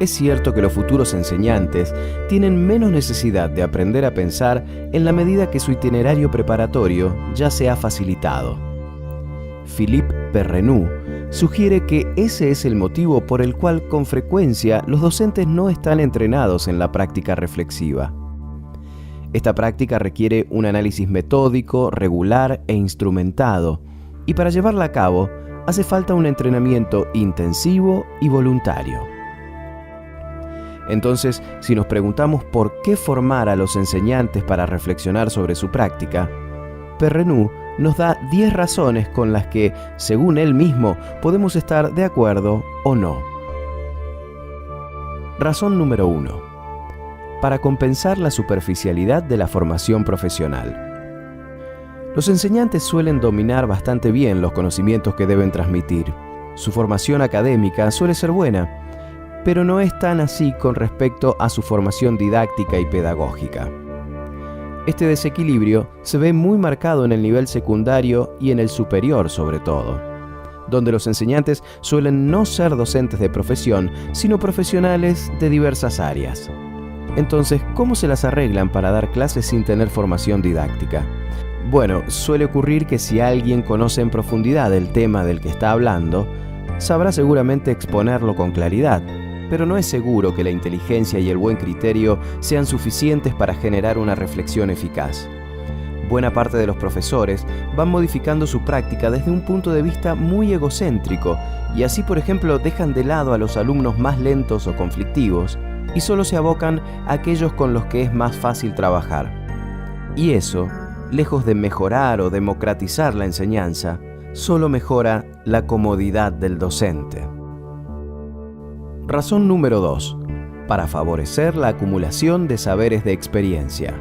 Es cierto que los futuros enseñantes tienen menos necesidad de aprender a pensar en la medida que su itinerario preparatorio ya se ha facilitado. Philippe Perrenou sugiere que ese es el motivo por el cual con frecuencia los docentes no están entrenados en la práctica reflexiva. Esta práctica requiere un análisis metódico, regular e instrumentado, y para llevarla a cabo hace falta un entrenamiento intensivo y voluntario. Entonces, si nos preguntamos por qué formar a los enseñantes para reflexionar sobre su práctica, Perrenou nos da 10 razones con las que, según él mismo, podemos estar de acuerdo o no. Razón número 1. Para compensar la superficialidad de la formación profesional. Los enseñantes suelen dominar bastante bien los conocimientos que deben transmitir. Su formación académica suele ser buena, pero no es tan así con respecto a su formación didáctica y pedagógica. Este desequilibrio se ve muy marcado en el nivel secundario y en el superior sobre todo, donde los enseñantes suelen no ser docentes de profesión, sino profesionales de diversas áreas. Entonces, ¿cómo se las arreglan para dar clases sin tener formación didáctica? Bueno, suele ocurrir que si alguien conoce en profundidad el tema del que está hablando, sabrá seguramente exponerlo con claridad, pero no es seguro que la inteligencia y el buen criterio sean suficientes para generar una reflexión eficaz. Buena parte de los profesores van modificando su práctica desde un punto de vista muy egocéntrico y así, por ejemplo, dejan de lado a los alumnos más lentos o conflictivos y solo se abocan a aquellos con los que es más fácil trabajar. Y eso, lejos de mejorar o democratizar la enseñanza, solo mejora la comodidad del docente. Razón número 2. Para favorecer la acumulación de saberes de experiencia.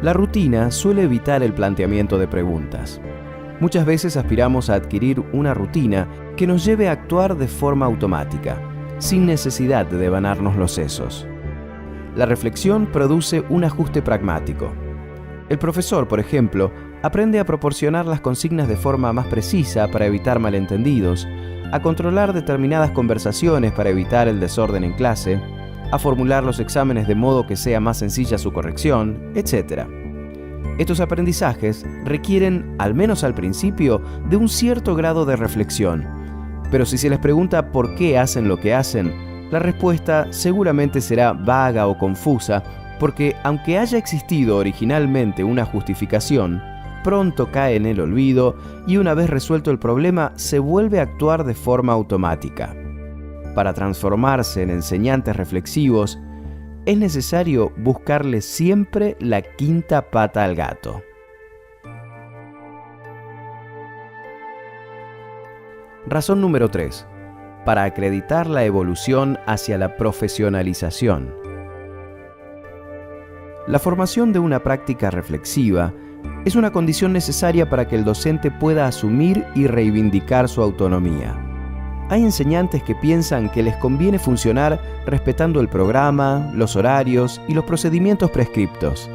La rutina suele evitar el planteamiento de preguntas. Muchas veces aspiramos a adquirir una rutina que nos lleve a actuar de forma automática, sin necesidad de devanarnos los sesos. La reflexión produce un ajuste pragmático. El profesor, por ejemplo, aprende a proporcionar las consignas de forma más precisa para evitar malentendidos, a controlar determinadas conversaciones para evitar el desorden en clase, a formular los exámenes de modo que sea más sencilla su corrección, etc. Estos aprendizajes requieren, al menos al principio, de un cierto grado de reflexión, pero si se les pregunta por qué hacen lo que hacen, la respuesta seguramente será vaga o confusa, porque aunque haya existido originalmente una justificación, pronto cae en el olvido y una vez resuelto el problema se vuelve a actuar de forma automática. Para transformarse en enseñantes reflexivos, es necesario buscarle siempre la quinta pata al gato. Razón número 3. Para acreditar la evolución hacia la profesionalización. La formación de una práctica reflexiva es una condición necesaria para que el docente pueda asumir y reivindicar su autonomía. Hay enseñantes que piensan que les conviene funcionar respetando el programa, los horarios y los procedimientos prescriptos.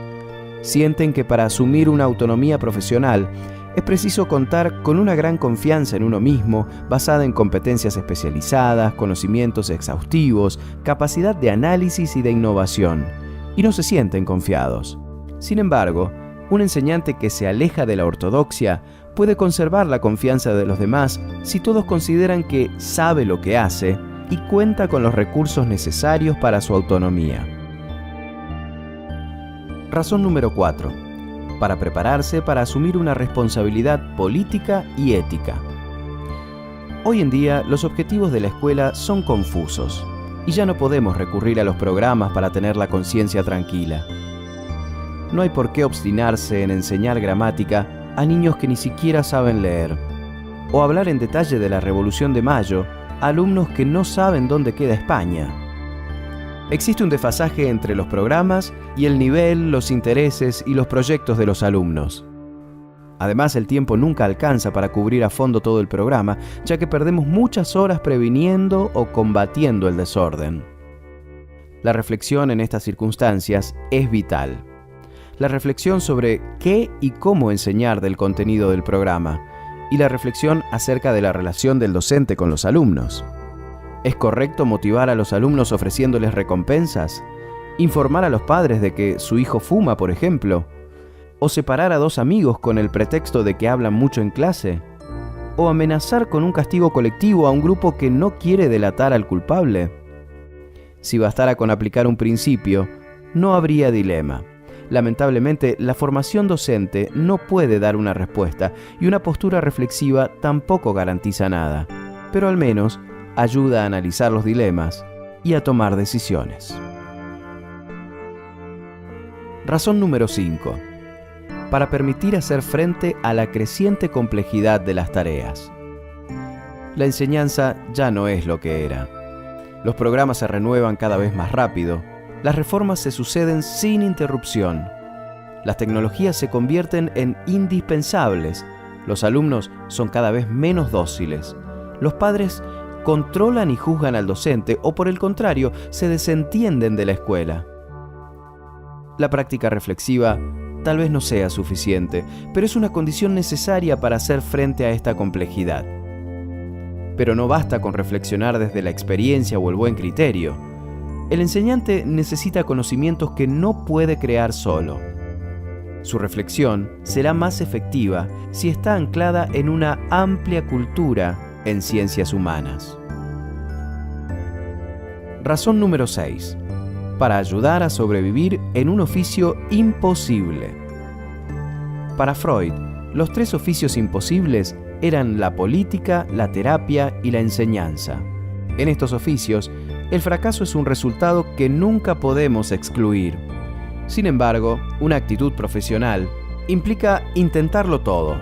Sienten que para asumir una autonomía profesional es preciso contar con una gran confianza en uno mismo, basada en competencias especializadas, conocimientos exhaustivos, capacidad de análisis y de innovación, y no se sienten confiados. Sin embargo, un enseñante que se aleja de la ortodoxia puede conservar la confianza de los demás si todos consideran que sabe lo que hace y cuenta con los recursos necesarios para su autonomía. Razón número 4. Para prepararse para asumir una responsabilidad política y ética. Hoy en día, los objetivos de la escuela son confusos y ya no podemos recurrir a los programas para tener la conciencia tranquila. No hay por qué obstinarse en enseñar gramática a niños que ni siquiera saben leer, o hablar en detalle de la Revolución de Mayo a alumnos que no saben dónde queda España. Existe un desfasaje entre los programas y el nivel, los intereses y los proyectos de los alumnos. Además, el tiempo nunca alcanza para cubrir a fondo todo el programa, ya que perdemos muchas horas previniendo o combatiendo el desorden. La reflexión en estas circunstancias es vital. La reflexión sobre qué y cómo enseñar del contenido del programa, y la reflexión acerca de la relación del docente con los alumnos. ¿Es correcto motivar a los alumnos ofreciéndoles recompensas? ¿Informar a los padres de que su hijo fuma, por ejemplo? ¿O separar a dos amigos con el pretexto de que hablan mucho en clase? ¿O amenazar con un castigo colectivo a un grupo que no quiere delatar al culpable? Si bastara con aplicar un principio, no habría dilema. Lamentablemente, la formación docente no puede dar una respuesta y una postura reflexiva tampoco garantiza nada, pero al menos ayuda a analizar los dilemas y a tomar decisiones. Razón número 5. Para permitir hacer frente a la creciente complejidad de las tareas. La enseñanza ya no es lo que era. Los programas se renuevan cada vez más rápido. Las reformas se suceden sin interrupción. Las tecnologías se convierten en indispensables. Los alumnos son cada vez menos dóciles. Los padres controlan y juzgan al docente o, por el contrario, se desentienden de la escuela. La práctica reflexiva tal vez no sea suficiente, pero es una condición necesaria para hacer frente a esta complejidad. Pero no basta con reflexionar desde la experiencia o el buen criterio. El enseñante necesita conocimientos que no puede crear solo. Su reflexión será más efectiva si está anclada en una amplia cultura en ciencias humanas. Razón número 6. Para ayudar a sobrevivir en un oficio imposible. Para Freud, los 3 oficios imposibles eran la política, la terapia y la enseñanza. En estos oficios, el fracaso es un resultado que nunca podemos excluir. Sin embargo, una actitud profesional implica intentarlo todo,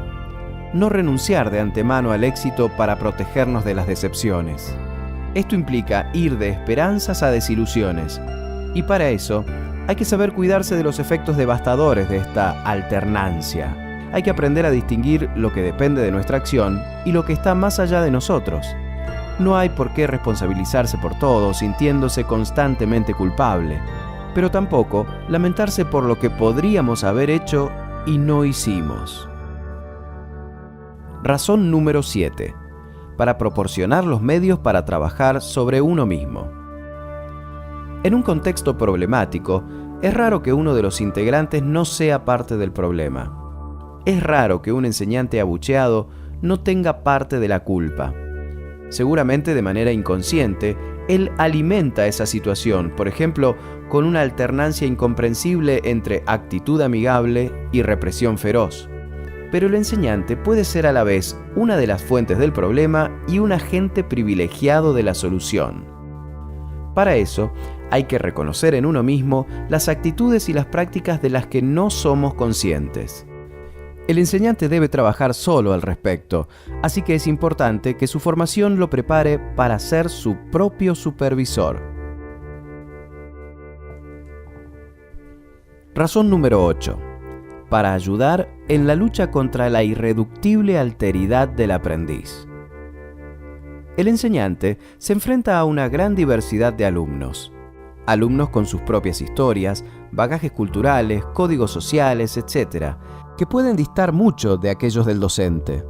no renunciar de antemano al éxito para protegernos de las decepciones. Esto implica ir de esperanzas a desilusiones, y para eso hay que saber cuidarse de los efectos devastadores de esta alternancia. Hay que aprender a distinguir lo que depende de nuestra acción y lo que está más allá de nosotros. No hay por qué responsabilizarse por todo sintiéndose constantemente culpable, pero tampoco lamentarse por lo que podríamos haber hecho y no hicimos. Razón número 7. Para proporcionar los medios para trabajar sobre uno mismo. En un contexto problemático, es raro que uno de los integrantes no sea parte del problema. Es raro que un enseñante abucheado no tenga parte de la culpa. Seguramente de manera inconsciente, él alimenta esa situación, por ejemplo, con una alternancia incomprensible entre actitud amigable y represión feroz. Pero el enseñante puede ser a la vez una de las fuentes del problema y un agente privilegiado de la solución. Para eso, hay que reconocer en uno mismo las actitudes y las prácticas de las que no somos conscientes. El enseñante debe trabajar solo al respecto, así que es importante que su formación lo prepare para ser su propio supervisor. Razón número 8. Para ayudar en la lucha contra la irreductible alteridad del aprendiz. El enseñante se enfrenta a una gran diversidad de alumnos. Alumnos con sus propias historias, bagajes culturales, códigos sociales, etc., que pueden distar mucho de aquellos del docente.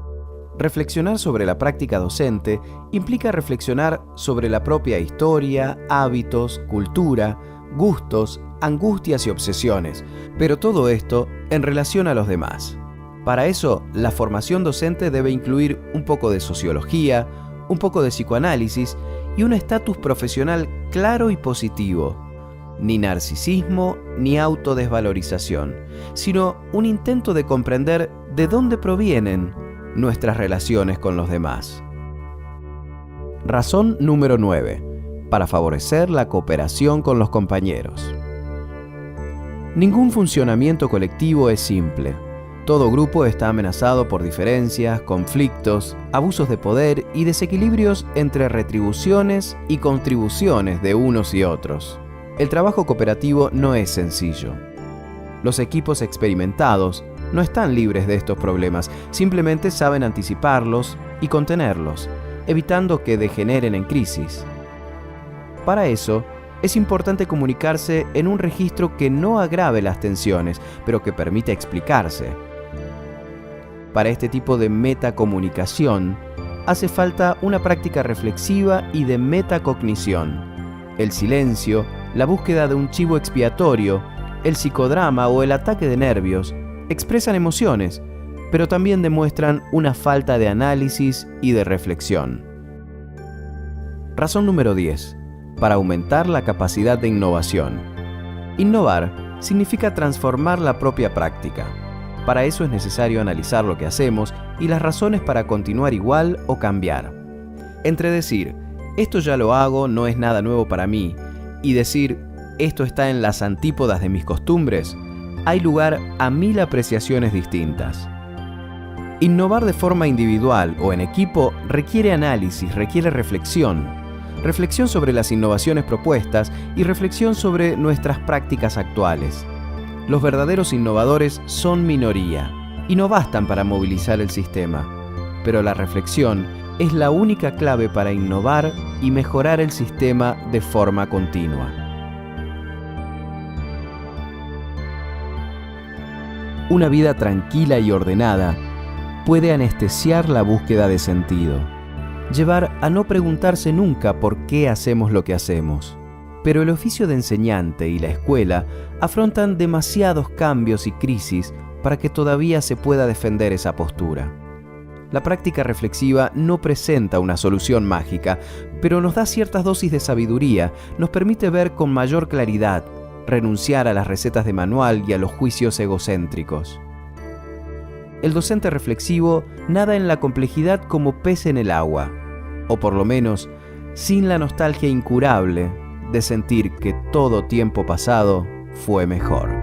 Reflexionar sobre la práctica docente implica reflexionar sobre la propia historia, hábitos, cultura, gustos, angustias y obsesiones, pero todo esto en relación a los demás. Para eso, la formación docente debe incluir un poco de sociología, un poco de psicoanálisis y un estatus profesional claro y positivo. Ni narcisismo ni autodesvalorización, sino un intento de comprender de dónde provienen nuestras relaciones con los demás. Razón número 9. Para favorecer la cooperación con los compañeros. Ningún funcionamiento colectivo es simple. Todo grupo está amenazado por diferencias, conflictos, abusos de poder y desequilibrios entre retribuciones y contribuciones de unos y otros. El trabajo cooperativo no es sencillo. Los equipos experimentados no están libres de estos problemas, simplemente saben anticiparlos y contenerlos, evitando que degeneren en crisis. Para eso, es importante comunicarse en un registro que no agrave las tensiones, pero que permita explicarse. Para este tipo de metacomunicación, hace falta una práctica reflexiva y de metacognición. El silencio, la búsqueda de un chivo expiatorio, el psicodrama o el ataque de nervios expresan emociones, pero también demuestran una falta de análisis y de reflexión. Razón número 10. Para aumentar la capacidad de innovación. Innovar significa transformar la propia práctica. Para eso es necesario analizar lo que hacemos y las razones para continuar igual o cambiar. Entre decir, esto ya lo hago, no es nada nuevo para mí, y decir, esto está en las antípodas de mis costumbres, hay lugar a 1000 apreciaciones distintas. Innovar de forma individual o en equipo requiere análisis, requiere reflexión sobre las innovaciones propuestas y reflexión sobre nuestras prácticas actuales. Los verdaderos innovadores son minoría y no bastan para movilizar el sistema, pero la reflexión es la única clave para innovar y mejorar el sistema de forma continua. Una vida tranquila y ordenada puede anestesiar la búsqueda de sentido, llevar a no preguntarse nunca por qué hacemos lo que hacemos. Pero el oficio de enseñante y la escuela afrontan demasiados cambios y crisis para que todavía se pueda defender esa postura. La práctica reflexiva no presenta una solución mágica, pero nos da ciertas dosis de sabiduría, nos permite ver con mayor claridad, renunciar a las recetas de manual y a los juicios egocéntricos. El docente reflexivo nada en la complejidad como pez en el agua, o por lo menos sin la nostalgia incurable de sentir que todo tiempo pasado fue mejor.